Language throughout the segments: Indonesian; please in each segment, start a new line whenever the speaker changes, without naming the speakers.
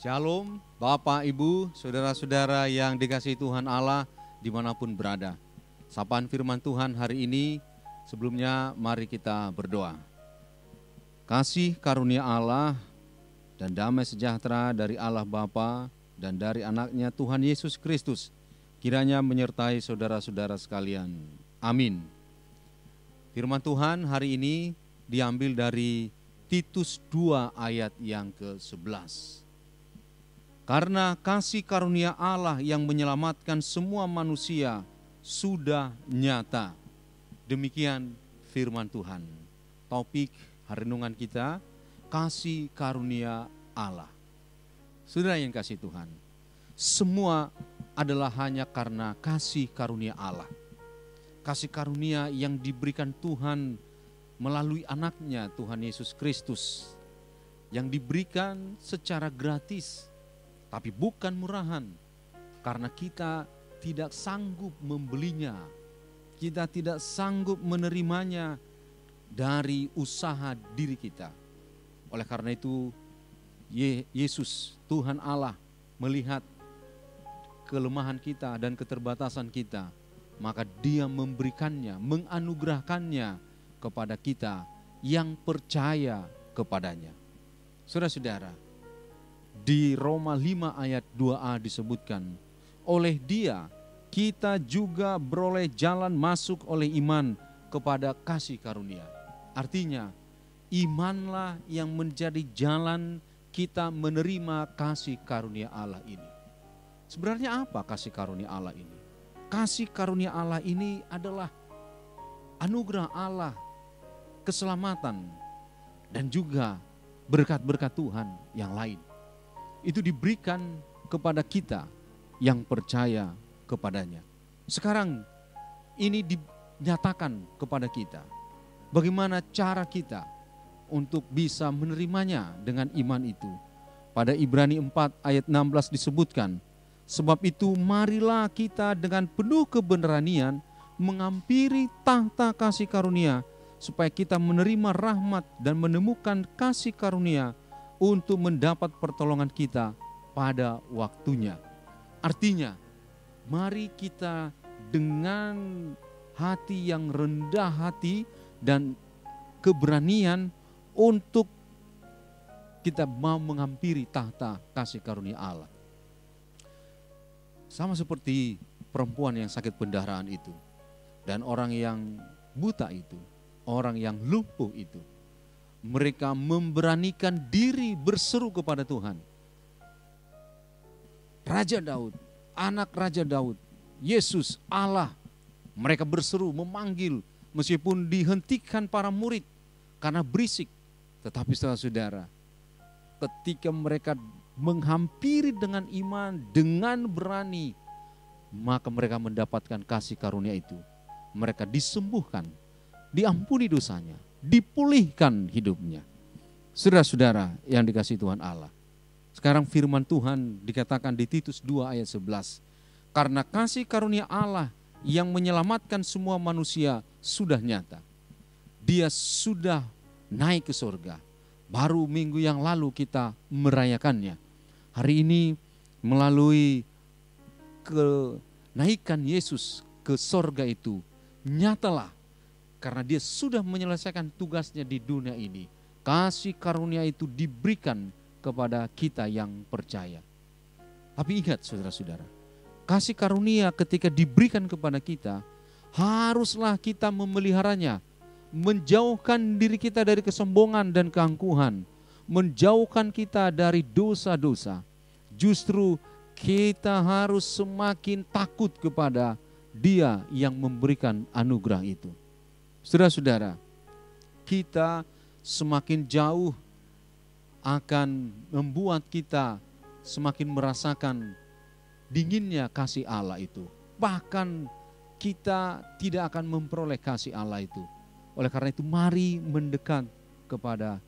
Shalom, Bapak, Ibu, saudara-saudara yang dikasihi Tuhan Allah dimanapun berada. Sapaan firman Tuhan hari ini, sebelumnya mari kita berdoa. Kasih karunia Allah dan damai sejahtera dari Allah Bapa dan dari anaknya Tuhan Yesus Kristus kiranya menyertai saudara-saudara sekalian. Amin. Firman Tuhan hari ini diambil dari Titus 2 ayat yang ke-11. Karena kasih karunia Allah yang menyelamatkan semua manusia sudah nyata. Demikian firman Tuhan. Topik hari renungan kita, kasih karunia Allah. Saudara yang kasih Tuhan, semua adalah hanya karena kasih karunia Allah. Kasih karunia yang diberikan Tuhan melalui anaknya Tuhan Yesus Kristus. Yang diberikan secara gratis, tapi bukan murahan, karena kita tidak sanggup membelinya, kita tidak sanggup menerimanya dari usaha diri kita. Oleh karena itu, Yesus, Tuhan Allah, melihat kelemahan kita dan keterbatasan kita, maka Dia memberikannya, menganugerahkannya kepada kita yang percaya kepadanya. Saudara-saudara, di Roma 5 ayat 2a disebutkan, oleh Dia kita juga beroleh jalan masuk oleh iman kepada kasih karunia. Artinya, imanlah yang menjadi jalan kita menerima kasih karunia Allah ini. Sebenarnya apa kasih karunia Allah ini? Kasih karunia Allah ini adalah anugerah Allah, keselamatan, dan juga berkat-berkat Tuhan yang lain. Itu diberikan kepada kita yang percaya kepadanya. Sekarang ini dinyatakan kepada kita. Bagaimana cara kita untuk bisa menerimanya dengan iman itu. Pada Ibrani 4 ayat 16 disebutkan, sebab itu marilah kita dengan penuh keberanian menghampiri tahta kasih karunia, supaya kita menerima rahmat dan menemukan kasih karunia untuk mendapat pertolongan kita pada waktunya. Artinya, mari kita dengan hati yang rendah hati dan keberanian untuk kita mau menghampiri tahta kasih karunia Allah. Sama seperti perempuan yang sakit pendarahan itu dan orang yang buta itu, orang yang lumpuh itu. Mereka memberanikan diri berseru kepada Tuhan. Raja Daud, anak Raja Daud, Yesus, Allah. Mereka berseru, memanggil meskipun dihentikan para murid karena berisik. Tetapi saudara-saudara, ketika mereka menghampiri dengan iman, dengan berani, maka mereka mendapatkan kasih karunia itu. Mereka disembuhkan, diampuni dosanya, dipulihkan hidupnya. Saudara-saudara yang dikasihi Tuhan Allah. Sekarang firman Tuhan dikatakan di Titus 2 ayat 11. Karena kasih karunia Allah yang menyelamatkan semua manusia sudah nyata. Dia sudah naik ke surga. Baru minggu yang lalu kita merayakannya. Hari ini melalui kenaikan Yesus ke surga itu, nyatalah. Karena dia sudah menyelesaikan tugasnya di dunia ini. Kasih karunia itu diberikan kepada kita yang percaya. Tapi ingat saudara-saudara, kasih karunia ketika diberikan kepada kita, haruslah kita memeliharanya. Menjauhkan diri kita dari kesombongan dan keangkuhan. Menjauhkan kita dari dosa-dosa. Justru kita harus semakin takut kepada Dia yang memberikan anugerah itu. Saudara-saudara, kita semakin jauh akan membuat kita semakin merasakan dinginnya kasih Allah itu. Bahkan kita tidak akan memperoleh kasih Allah itu. Oleh karena itu mari mendekat kepada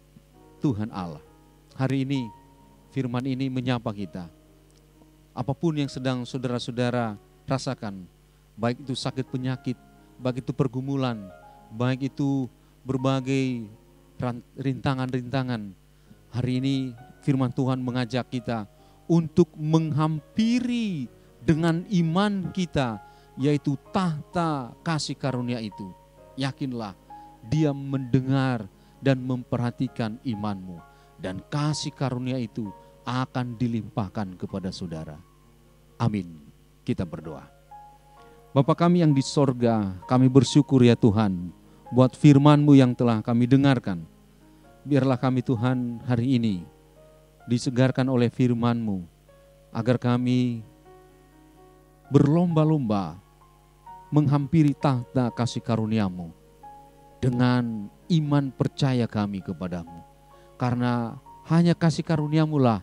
Tuhan Allah. Hari ini firman ini menyapa kita. Apapun yang sedang saudara-saudara rasakan, baik itu sakit penyakit, baik itu pergumulan, baik itu berbagai rintangan-rintangan. Hari ini firman Tuhan mengajak kita untuk menghampiri dengan iman kita, yaitu tahta kasih karunia itu. Yakinlah, Dia mendengar dan memperhatikan imanmu, dan kasih karunia itu akan dilimpahkan kepada saudara. Amin. Kita berdoa. Bapa kami yang di sorga, kami bersyukur ya Tuhan, buat firman-Mu yang telah kami dengarkan. Biarlah kami Tuhan hari ini disegarkan oleh firman-Mu, agar kami berlomba-lomba menghampiri tahta kasih karunia-Mu dengan iman percaya kami kepadamu. Karena hanya kasih karunia-Mu lah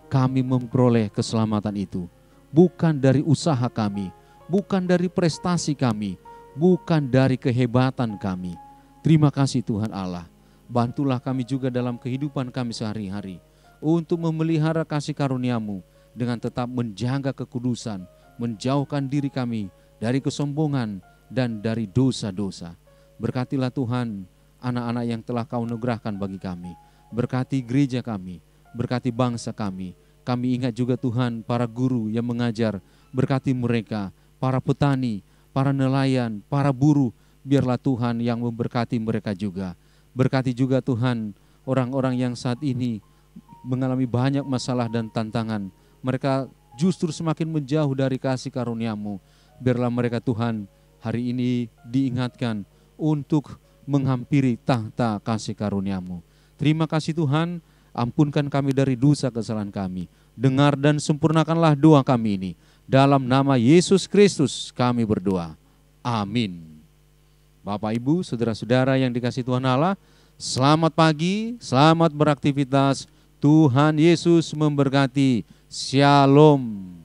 kami memperoleh keselamatan itu. Bukan dari usaha kami, bukan dari prestasi kami, bukan dari kehebatan kami. Terima kasih Tuhan Allah. Bantulah kami juga dalam kehidupan kami sehari-hari untuk memelihara kasih karunia-Mu dengan tetap menjaga kekudusan, menjauhkan diri kami dari kesombongan dan dari dosa-dosa. Berkatilah Tuhan anak-anak yang telah Kau anugerahkan bagi kami. Berkati gereja kami, berkati bangsa kami. Kami ingat juga Tuhan para guru yang mengajar, berkati mereka, para petani, para nelayan, para buruh. Biarlah Tuhan yang memberkati mereka juga. Berkati juga Tuhan orang-orang yang saat ini mengalami banyak masalah dan tantangan. Mereka justru semakin menjauh dari kasih karunia-Mu. Biarlah mereka Tuhan hari ini diingatkan untuk menghampiri tahta kasih karunia-Mu. Terima kasih Tuhan, ampunkan kami dari dosa kesalahan kami. Dengar dan sempurnakanlah doa kami ini. Dalam nama Yesus Kristus kami berdoa. Amin. Bapak, Ibu, saudara-saudara yang dikasihi Tuhan Allah, selamat pagi, selamat beraktivitas. Tuhan Yesus memberkati. Shalom.